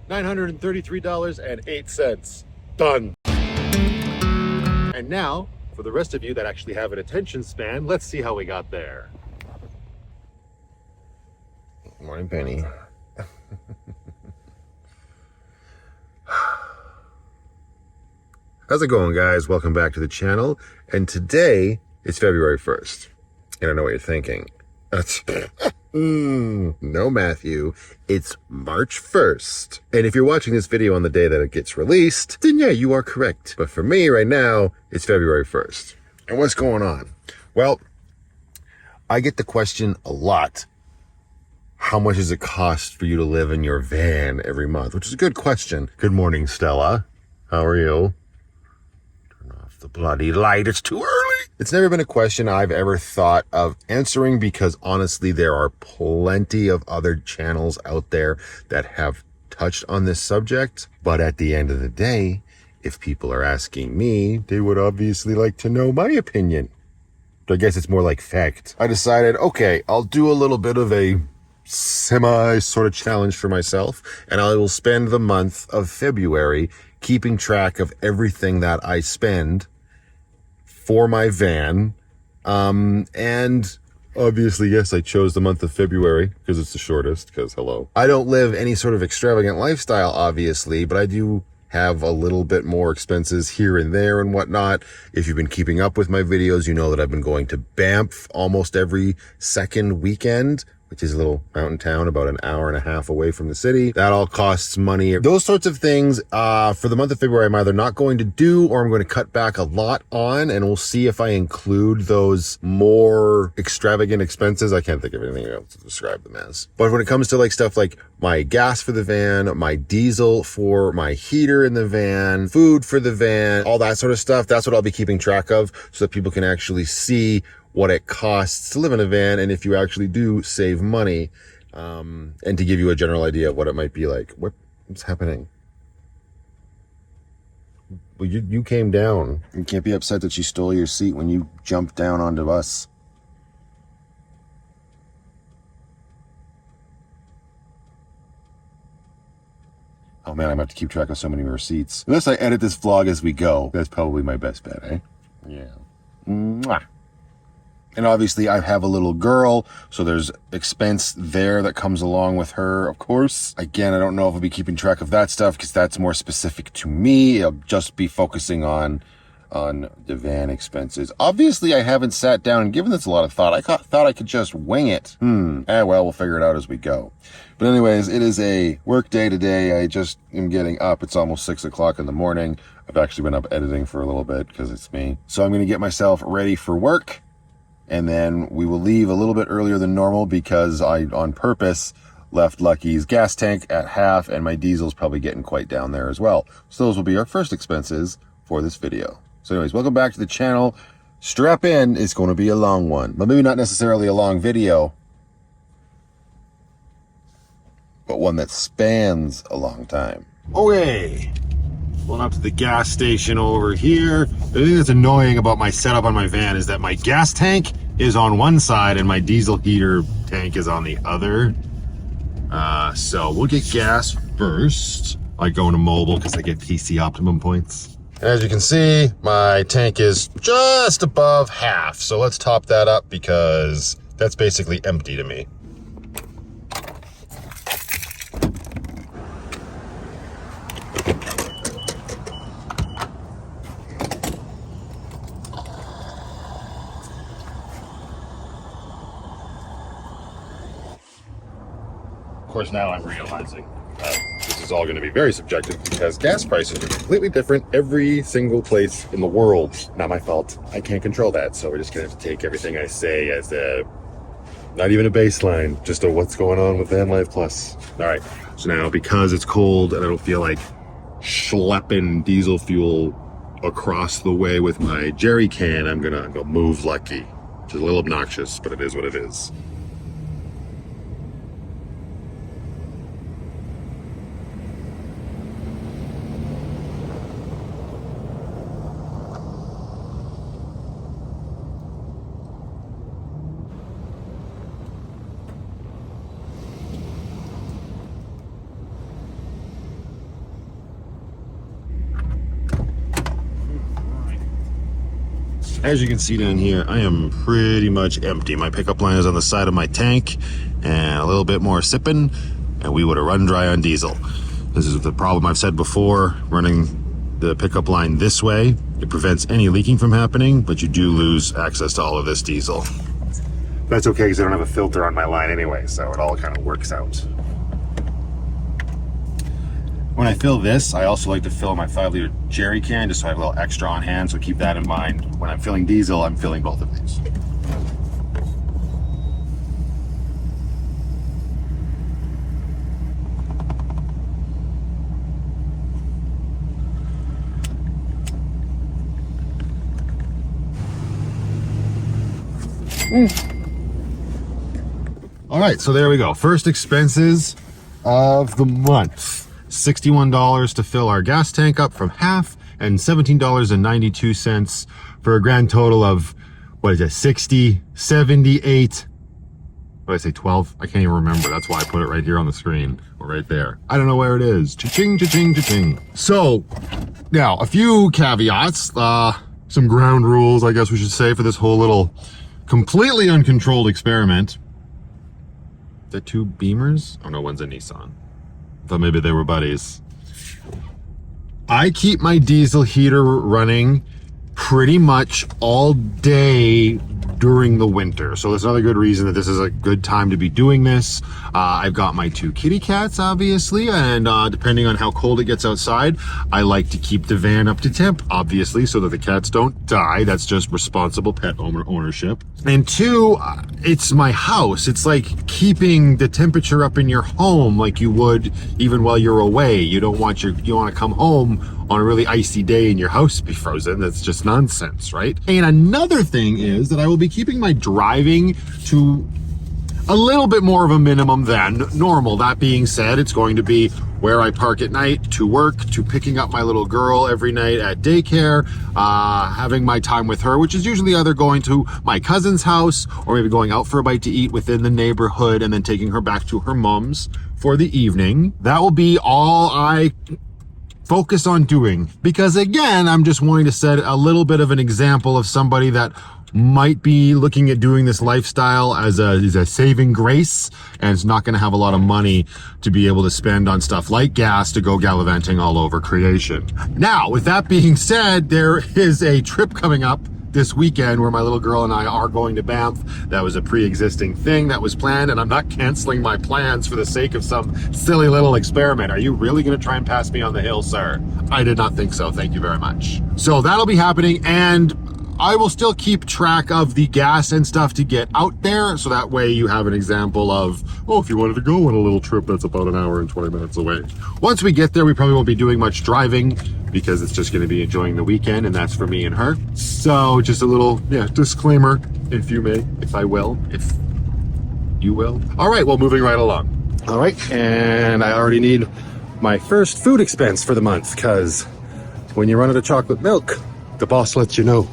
$933.08. Done. And now, for the rest of you that actually have an attention span, let's see how we got there. Morning, Penny. How's it going, guys? Welcome back to the channel. And today is February 1st. And I know what you're thinking. No, Matthew. It's March 1st. And if you're watching this video on the day that it gets released, then yeah, you are correct. But for me right now, it's February 1st. And what's going on? Well, I get the question a lot. How much does it cost for you to live in your van every month? Which is a good question. Good morning, Stella. How are you? The bloody light, it's too early. It's never been a question I've ever thought of answering because honestly, there are plenty of other channels out there that have touched on this subject. But at the end of the day, if people are asking me, they would obviously like to know my opinion. I guess it's more like fact. I decided, okay, I'll do a little bit of a semi sort of challenge for myself, and I will spend the month of February keeping track of everything that I spend for my van. And obviously, yes, I chose the month of February because it's the shortest, because hello. I don't live any sort of extravagant lifestyle, obviously, but I do have a little bit more expenses here and there and whatnot. If you've been keeping up with my videos, you know that I've been going to Banff almost every second weekend, which is a little mountain town about an hour and a half away from the city. That all costs money. Those sorts of things, for the month of February, I'm either not going to do or I'm going to cut back a lot on, and we'll see if I include those more extravagant expenses. I can't think of anything else to describe them as. But when it comes to like stuff like my gas for the van, my diesel for my heater in the van, food for the van, all that sort of stuff, that's what I'll be keeping track of so that people can actually see what it costs to live in a van, and if you actually do save money, and to give you a general idea of what it might be like. What's happening? Well, you came down. You can't be upset that she stole your seat when you jumped down onto us. Oh man, I'm about to keep track of so many receipts. Unless I edit this vlog as we go, that's probably my best bet, eh? Yeah. Mwah. And obviously I have a little girl, so there's expense there that comes along with her, of course. Again, I don't know if I'll be keeping track of that stuff because that's more specific to me. I'll just be focusing on the van expenses. Obviously, I haven't sat down and given this a lot of thought. I thought I could just wing it. Well, we'll figure it out as we go. But anyways, it is a work day today. I just am getting up. It's almost 6 o'clock in the morning. I've actually been up editing for a little bit because it's me. So I'm going to get myself ready for work. And then we will leave a little bit earlier than normal because I, on purpose, left Lucky's gas tank at half and my diesel's probably getting quite down there as well. So those will be our first expenses for this video. So anyways, welcome back to the channel. Strap in, it's going to be a long one, but maybe not necessarily a long video, but one that spans a long time. Okay. Pulling up to the gas station over here. The thing that's annoying about my setup on my van is that my gas tank is on one side and my diesel heater tank is on the other. So we'll get gas first. I go into mobile because I get PC optimum points. And as you can see, my tank is just above half. So let's top that up because that's basically empty to me. Of course, now I'm realizing this is all going to be very subjective because gas prices are completely different every single place in the world. Not my fault. I can't control that. So we're just going to have to take everything I say as not even a baseline, just a what's going on with Van Life Plus. All right. So now because it's cold and I don't feel like schlepping diesel fuel across the way with my jerry can, I'm going to go move Lucky, which is a little obnoxious, but it is what it is. As you can see down here, I am pretty much empty. My pickup line is on the side of my tank and a little bit more sipping, and we would have run dry on diesel. This is the problem I've said before, running the pickup line this way. It prevents any leaking from happening, but you do lose access to all of this diesel. That's okay because I don't have a filter on my line anyway, so it all kind of works out. When I fill this, I also like to fill my 5-liter jerry can just so I have a little extra on hand, so keep that in mind. When I'm filling diesel, I'm filling both of these. All right, so there we go. First expenses of the month. $61 to fill our gas tank up from half, and $17.92 for a grand total of, what is it, 60, 78, what did I say, 12? I can't even remember. That's why I put it right here on the screen, or right there. I don't know where it is. Cha-ching, cha-ching, cha-ching. So, now, a few caveats, some ground rules, I guess we should say, for this whole little completely uncontrolled experiment. Is that two Beamers? Oh no, one's a Nissan. I thought maybe they were buddies. I keep my diesel heater running pretty much all day during the winter. So that's another good reason that this is a good time to be doing this. I've got my 2 kitty cats, obviously, and depending on how cold it gets outside, I like to keep the van up to temp, obviously, so that the cats don't die. That's just responsible pet ownership. And 2, it's my house. It's like keeping the temperature up in your home like you would even while you're away. You want to come home on a really icy day and your house be frozen. That's just nonsense, right? And another thing is that I will be keeping my driving to a little bit more of a minimum than normal. That being said, it's going to be where I park at night, to work, to picking up my little girl every night at daycare, having my time with her, which is usually either going to my cousin's house or maybe going out for a bite to eat within the neighborhood and then taking her back to her mom's for the evening. That will be all I focus on doing, because again, I'm just wanting to set a little bit of an example of somebody that might be looking at doing this lifestyle as a saving grace, and it's not going to have a lot of money to be able to spend on stuff like gas to go gallivanting all over creation. Now, with that being said, there is a trip coming up this weekend where my little girl and I are going to Banff. That was a pre-existing thing that was planned, and I'm not canceling my plans for the sake of some silly little experiment. Are you really going to try and pass me on the hill, sir? I did not think so. Thank you very much. So that'll be happening, and I will still keep track of the gas and stuff to get out there, so that way you have an example of, oh, if you wanted to go on a little trip that's about an hour and 20 minutes away. Once we get there, we probably won't be doing much driving because it's just going to be enjoying the weekend, and that's for me and her. So just a little, disclaimer, if you may, if I will, if you will. All right, well, moving right along. All right, and I already need my first food expense for the month, because when you run out of chocolate milk, the boss lets you know.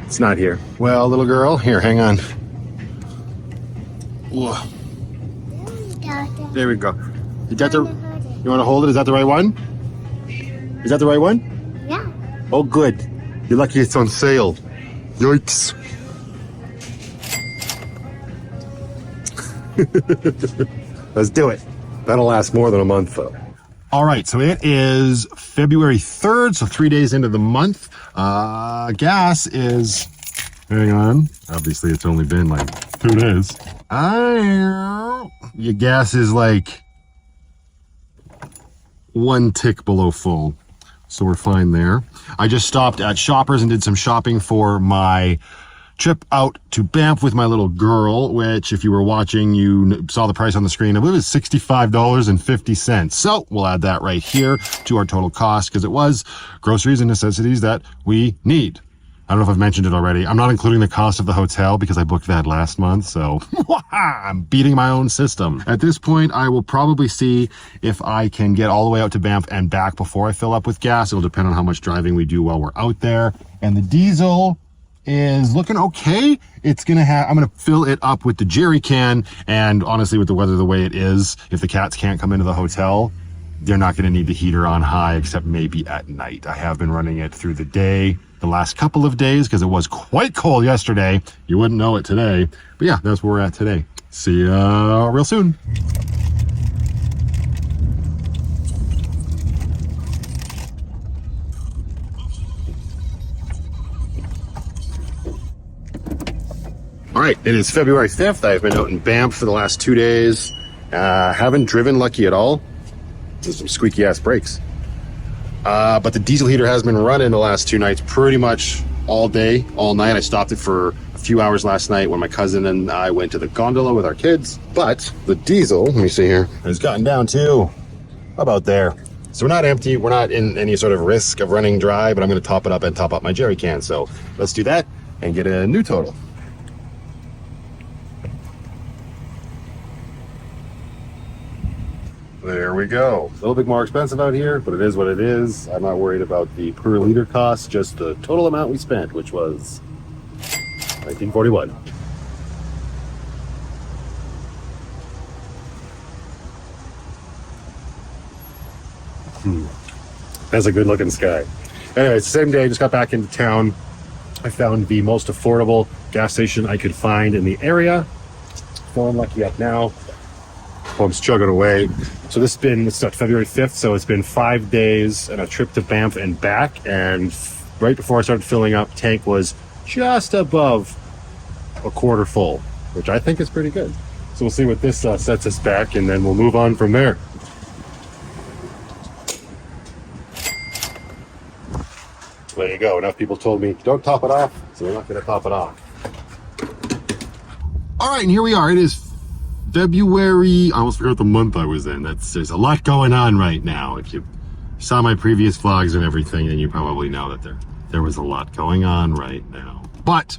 It's not here. Well, little girl, here, hang on. Whoa. There we go. You want to hold it? Is that the right one? Is that the right one? Yeah. Oh, good. You're lucky it's on sale. Yikes. Let's do it. That'll last more than a month, though. All right, so it is February 3rd, so 3 days into the month. Gas is, hang on, obviously it's only been like 2 days. Your gas is like 1 tick below full, so we're fine there. I just stopped at Shoppers and did some shopping for my trip out to Banff with my little girl, which if you were watching, you saw the price on the screen. I believe it's $65.50. So we'll add that right here to our total cost, because it was groceries and necessities that we need. I don't know if I've mentioned it already. I'm not including the cost of the hotel because I booked that last month, so I'm beating my own system. At this point, I will probably see if I can get all the way out to Banff and back before I fill up with gas. It'll depend on how much driving we do while we're out there. And the diesel is looking okay. I'm gonna fill it up with the jerry can, and honestly, with the weather the way it is, if the cats can't come into the hotel, they're not going to need the heater on high except maybe at night. I have been running it through the day the last couple of days because it was quite cold yesterday. You wouldn't know it today. But yeah, that's where we're at today. See ya real soon. All right, it is February 5th. I've been out in Banff for the last 2 days. Haven't driven lucky at all. There's some squeaky ass brakes. But the diesel heater has been running the last 2 nights pretty much all day, all night. I stopped it for a few hours last night when my cousin and I went to the gondola with our kids. But the diesel, let me see here, has gotten down to about there. So we're not empty. We're not in any sort of risk of running dry, but I'm going to top it up and top up my jerry can. So let's do that and get a new total. There we go. A little bit more expensive out here, but it is what it is. I'm not worried about the per liter cost, just the total amount we spent, which was $19.41. That's a good looking sky. Anyway, it's the same day, just got back into town. I found the most affordable gas station I could find in the area. Feeling lucky up now. Pump's chugging away. So this has been, it's February 5th, so it's been 5 days and a trip to Banff and back. And right before I started filling up, tank was just above a quarter full, which I think is pretty good. So we'll see what this sets us back, and then we'll move on from there. There you go. Enough people told me, don't top it off, so we're not going to top it off. All right, and here we are. It is February, I almost forgot the month I was in. There's a lot going on right now. If you saw my previous vlogs and everything, then you probably know that there was a lot going on right now. But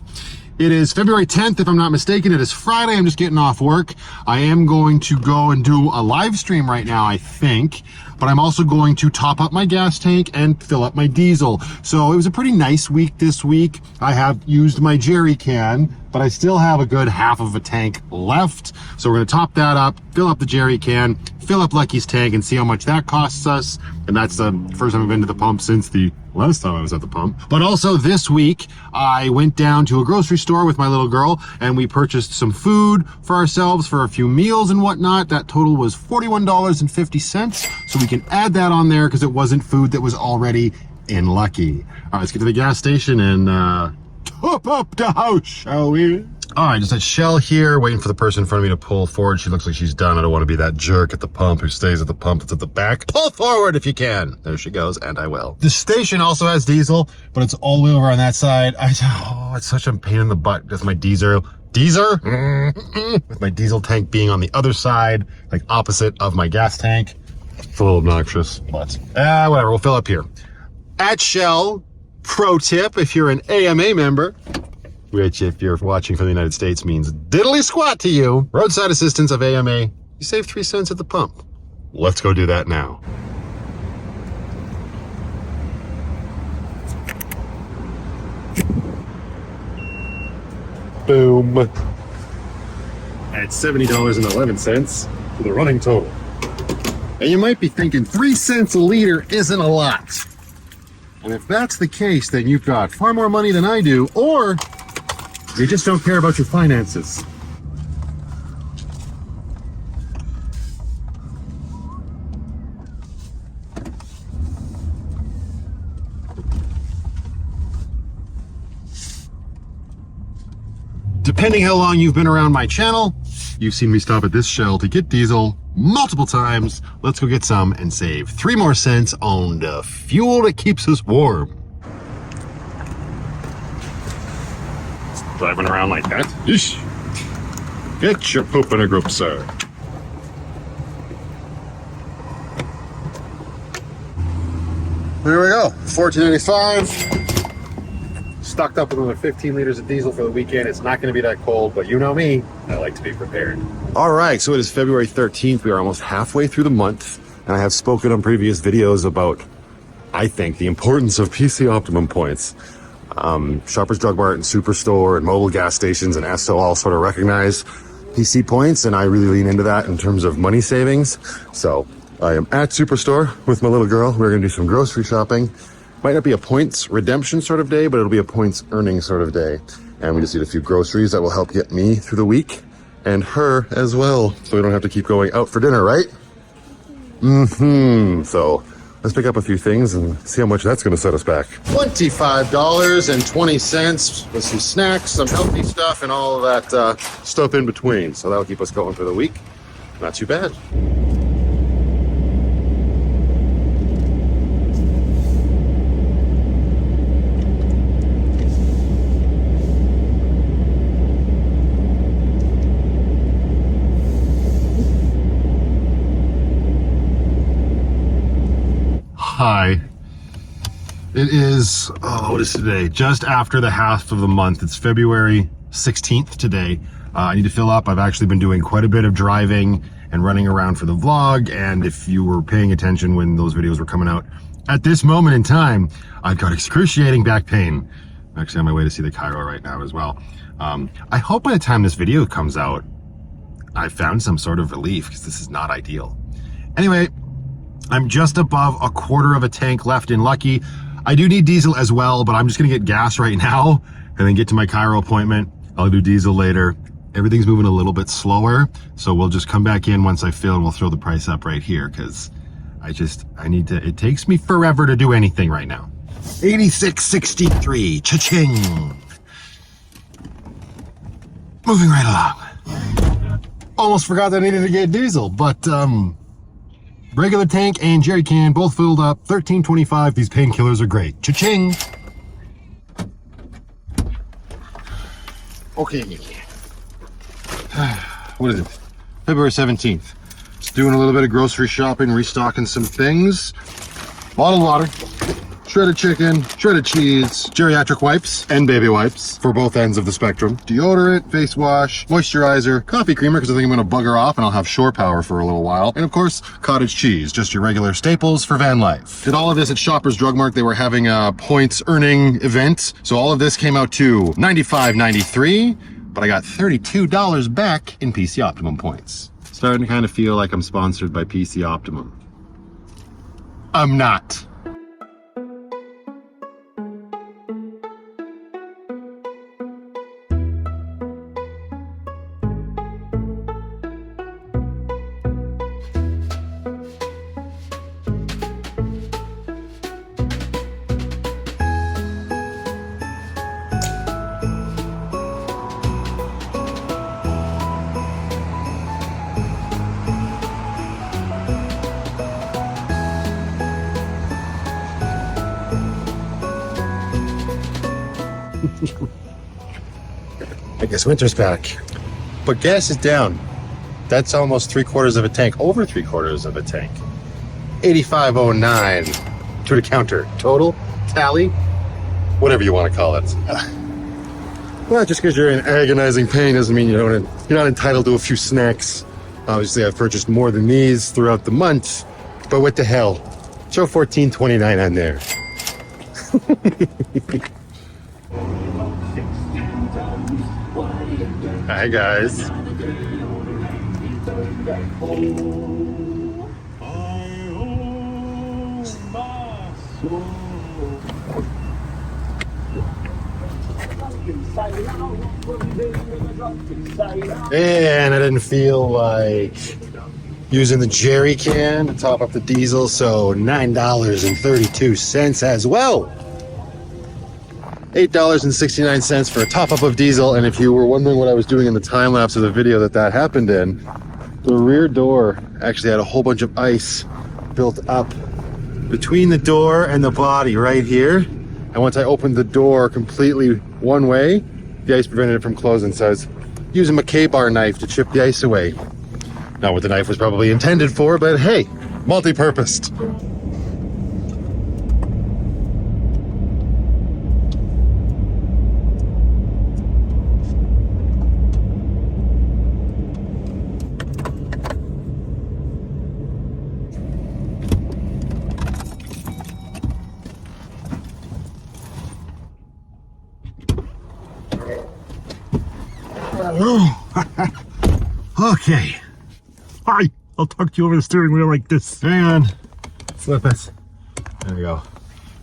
it is February 10th, if I'm not mistaken. It is Friday. I'm just getting off work. I am going to go and do a live stream right now, I think. But I'm also going to top up my gas tank and fill up my diesel. So it was a pretty nice week this week. I have used my jerry can, but I still have a good half of a tank left. So we're gonna top that up, fill up the jerry can, fill up Lucky's tank, and see how much that costs us. And that's the first time I've been to the pump since the last time I was at the pump. But also this week, I went down to a grocery store with my little girl and we purchased some food for ourselves for a few meals and whatnot. That total was $41.50. So we can add that on there because it wasn't food that was already in Lucky. All right, let's get to the gas station and top up the house, shall we? All right, just at Shell here, waiting for the person in front of me to pull forward. She looks like she's done. I don't want to be that jerk at the pump who stays at the pump that's at the back. Pull forward if you can. There she goes, and I will. The station also has diesel, but it's all the way over on that side. It's such a pain in the butt with my diesel. With my diesel tank being on the other side, like opposite of my gas tank. It's a little obnoxious, but whatever, we'll fill up here. At Shell, pro tip, if you're an AMA member, which if you're watching from the United States means diddly squat to you, roadside assistance of AMA, you save 3 cents at the pump. Let's go do that now. Boom. At $70.11 for the running total. And you might be thinking 3 cents a liter isn't a lot. And if that's the case, then you've got far more money than I do, or you just don't care about your finances. Depending how long you've been around my channel, you've seen me stop at this Shell to get diesel multiple times. Let's go get some and save 3 more cents on the fuel that keeps us warm. Driving around like that? Yeesh. Get your poop in a group, sir. There we go, $14.95. Stocked up with another 15 liters of diesel for the weekend. It's not going to be that cold, but you know me, I like to be prepared. All right, so it is February 13th. We are almost halfway through the month, and I have spoken on previous videos about, I think, the importance of PC Optimum points. Shoppers Drug Mart and Superstore and mobile gas stations and Esso all sort of recognize PC points, and I really lean into that in terms of money savings. So I am at Superstore with my little girl. We're gonna do some grocery shopping. Might not be a points redemption sort of day, but it'll be a points earning sort of day. And we just need a few groceries that will help get me through the week and her as well. So we don't have to keep going out for dinner, right? So let's pick up a few things and see how much that's gonna set us back. $25.20 with some snacks, some healthy stuff, and all of that stuff in between. So that'll keep us going for the week. Not too bad. Hi. It is, what is today? Just after the half of the month. It's February 16th today. I need to fill up. I've actually been doing quite a bit of driving and running around for the vlog. And if you were paying attention when those videos were coming out, at this moment in time, I've got excruciating back pain. I'm actually on my way to see the chiro right now as well. I hope by the time this video comes out, I've found some sort of relief, because this is not ideal. Anyway, I'm just above a quarter of a tank left in Lucky. I do need diesel as well, but I'm just gonna get gas right now and then get to my chiro appointment. I'll do diesel later. Everything's moving a little bit slower, so we'll just come back in once I fill and we'll throw the price up right here, because I need to, it takes me forever to do anything right now. 86.63, cha-ching. Moving right along. Almost forgot that I needed to get diesel, but regular tank and jerry can both filled up. $13.25. These painkillers are great. Cha-ching. Okay. What is it? February 17th. Just doing a little bit of grocery shopping, restocking some things. Bottled water, shredded chicken, shredded cheese, geriatric wipes, and baby wipes for both ends of the spectrum. Deodorant, face wash, moisturizer, coffee creamer, because I think I'm going to bugger off and I'll have shore power for a little while. And of course, cottage cheese, just your regular staples for van life. Did all of this at Shoppers Drug Mart. They were having a points earning event. So all of this came out to $95.93, but I got $32 back in PC Optimum points. Starting to kind of feel like I'm sponsored by PC Optimum. I'm not. I guess winter's back. But gas is down. That's almost 3/4 of a tank, over 3/4 of a tank. 85.09 to the counter. Total, tally, whatever you want to call it. Well, just because you're in agonizing pain doesn't mean you're not entitled to a few snacks. Obviously, I've purchased more than these throughout the month, but what the hell? Throw $14.29 on there. Hi guys. And I didn't feel like using the jerry can to top up the diesel, so $9.32 as well. $8.69 for a top-up of diesel. And if you were wondering what I was doing in the time lapse of the video that happened in, the rear door actually had a whole bunch of ice built up between the door and the body right here. And once I opened the door completely one way, the ice prevented it from closing. So I was using a K-bar knife to chip the ice away. Not what the knife was probably intended for, but hey, multi-purposed. Okay. Hi. I'll talk to you over the steering wheel like this. Hang on. Flip it. There we go.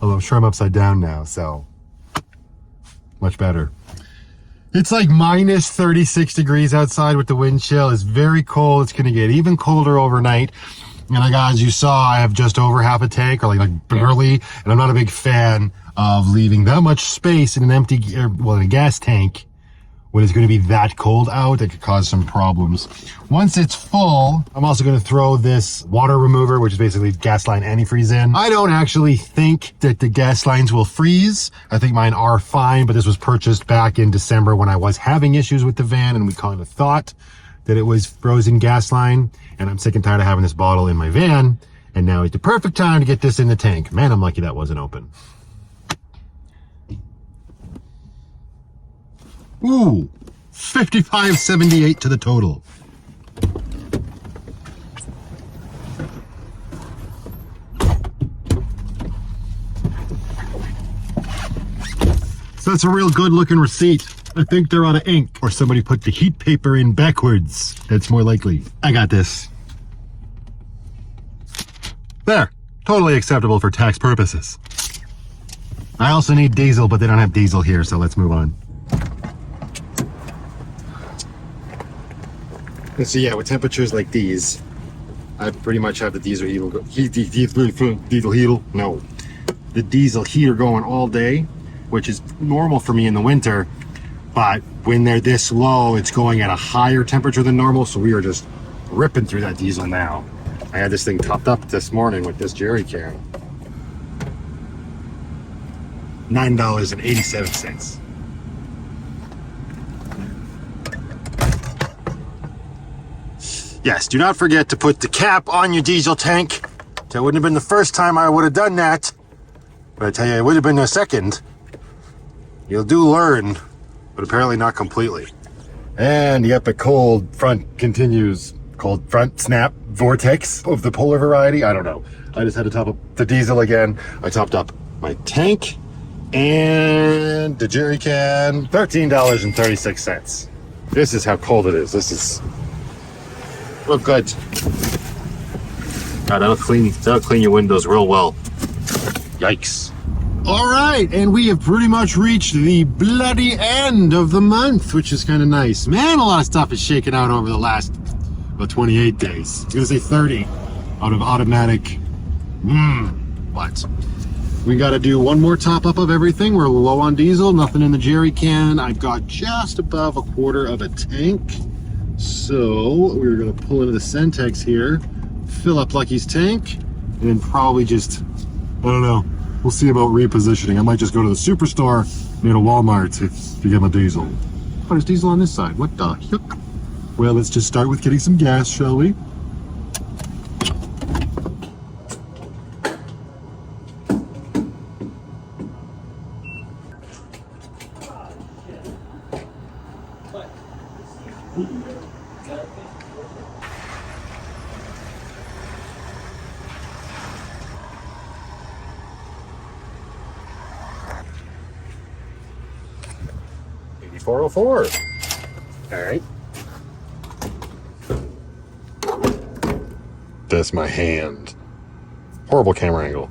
Although I'm sure I'm upside down now, so much better. It's like minus 36 degrees outside with the wind chill. It's very cold. It's going to get even colder overnight. And as you saw, I have just over half a tank, or like barely. And I'm not a big fan of leaving that much space in an empty, in a gas tank when it's going to be that cold out. That could cause some problems. Once it's full, I'm also going to throw this water remover, which is basically gas line antifreeze in. I don't actually think that the gas lines will freeze. I think mine are fine, but this was purchased back in December when I was having issues with the van, and we kind of thought that it was frozen gas line. And I'm sick and tired of having this bottle in my van, and now is the perfect time to get this in the tank. Man, I'm lucky that wasn't open. Ooh, 55.78 to the total. So that's a real good looking receipt. I think they're out of ink, or somebody put the heat paper in backwards. That's more likely. I got this. There, totally acceptable for tax purposes. I also need diesel, but they don't have diesel here, so let's move on. And so yeah, with temperatures like these, I pretty much have the diesel heater going all day, which is normal for me in the winter. But when they're this low, it's going at a higher temperature than normal, so we are just ripping through that diesel now. I had this thing topped up this morning with this jerry can. $9.87. Yes, do not forget to put the cap on your diesel tank. That wouldn't have been the first time I would have done that, but I tell you, it would have been the second. You'll do learn, but apparently not completely. And the epic cold front continues. Cold front snap vortex of the polar variety. I don't know. I just had to top up the diesel again. I topped up my tank and the jerry can. $13.36. This is how cold it is. This is real good. God, that'll clean your windows real well. Yikes. All right, and we have pretty much reached the bloody end of the month, which is kind of nice. Man, a lot of stuff is shaken out over the last 28 days. I was gonna say 30 out of automatic. But we got to do one more top up of everything. We're low on diesel, nothing in the jerry can. I've got just above a quarter of a tank. So we're gonna pull into the Centex here, fill up Lucky's tank, and then probably just, I don't know, we'll see about repositioning. I might just go to the superstore near the Walmart to get my diesel. Oh, there's diesel on this side. What the heck? Well, let's just start with getting some gas, shall we? $84.04. All right. That's my hand. Horrible camera angle.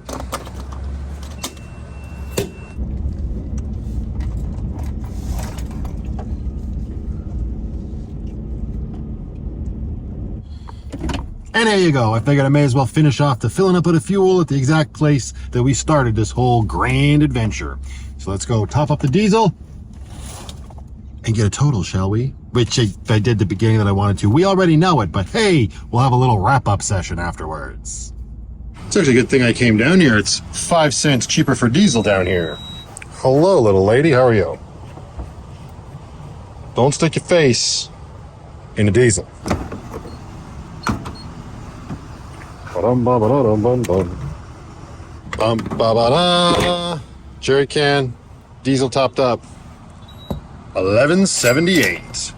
And there you go. I figured I may as well finish off the filling up of the fuel at the exact place that we started this whole grand adventure. So let's go top up the diesel and get a total, shall we? Which I did the beginning that I wanted to. We already know it, but hey, we'll have a little wrap-up session afterwards. It's actually a good thing I came down here. It's 5 cents cheaper for diesel down here. Hello, little lady. How are you? Don't stick your face in the diesel. Jerry can, diesel topped up. $11.78.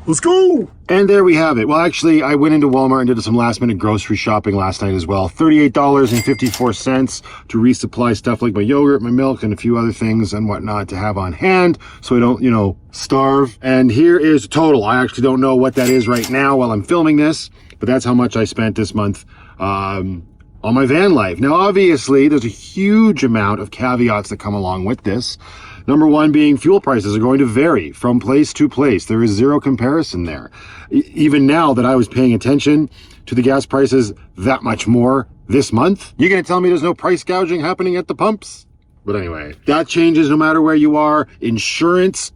Let's go! And there we have it. Well, actually, I went into Walmart and did some last-minute grocery shopping last night as well. $38.54 to resupply stuff like my yogurt, my milk, and a few other things and whatnot to have on hand so I don't, starve. And here is the total. I actually don't know what that is right now while I'm filming this, but that's how much I spent this month on my van life. Now, obviously, there's a huge amount of caveats that come along with this. Number one being fuel prices are going to vary from place to place. There is zero comparison there. Even now that I was paying attention to the gas prices that much more this month, you're going to tell me there's no price gouging happening at the pumps? But anyway, that changes no matter where you are. Insurance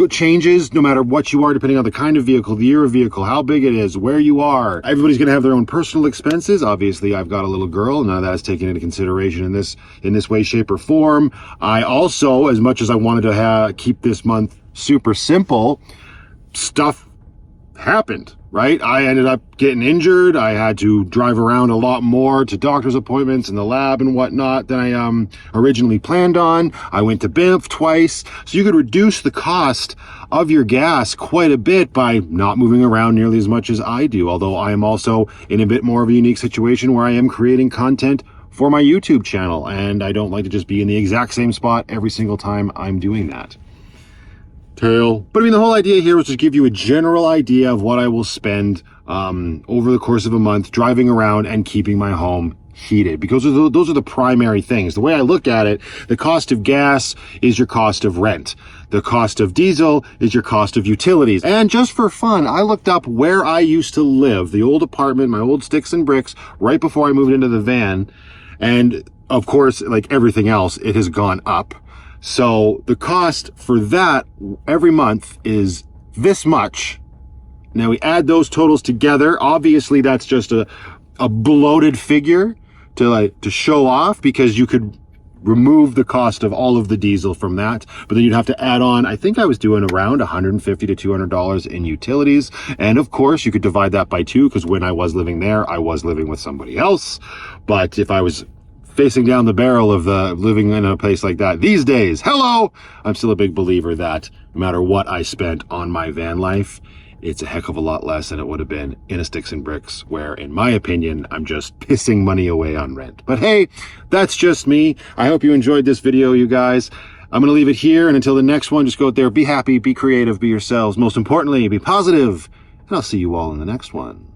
changes no matter what you are, depending on the kind of vehicle, the year of vehicle, how big it is, where you are. Everybody's going to have their own personal expenses. Obviously, I've got a little girl. None of that is taken into consideration in this way, shape, or form. I also, as much as I wanted to keep this month super simple, stuff happened, right? I ended up getting injured. I had to drive around a lot more to doctor's appointments and the lab and whatnot than I originally planned on. I went to Banff twice. So you could reduce the cost of your gas quite a bit by not moving around nearly as much as I do. Although I am also in a bit more of a unique situation where I am creating content for my YouTube channel. And I don't like to just be in the exact same spot every single time I'm doing that. But I mean, the whole idea here was to give you a general idea of what I will spend over the course of a month driving around and keeping my home heated, because those are the primary things. The way I look at it, the cost of gas is your cost of rent. The cost of diesel is your cost of utilities. And just for fun, I looked up where I used to live, the old apartment, my old sticks and bricks, right before I moved into the van. And of course, like everything else, it has gone up. So the cost for that every month is this much. Now we add those totals together. Obviously, that's just a bloated figure to show off, because you could remove the cost of all of the diesel from that, but then you'd have to add on, I think I was doing around $150 to $200 in utilities. And of course, you could divide that by 2, because when I was living there, I was living with somebody else. But if I was facing down the barrel of living in a place like that these days, hello, I'm still a big believer that no matter what I spent on my van life, it's a heck of a lot less than it would have been in a sticks and bricks, where in my opinion, I'm just pissing money away on rent. But hey, that's just me. I hope you enjoyed this video, you guys. I'm going to leave it here, and until the next one, just go out there, be happy, be creative, be yourselves. Most importantly, be positive, and I'll see you all in the next one.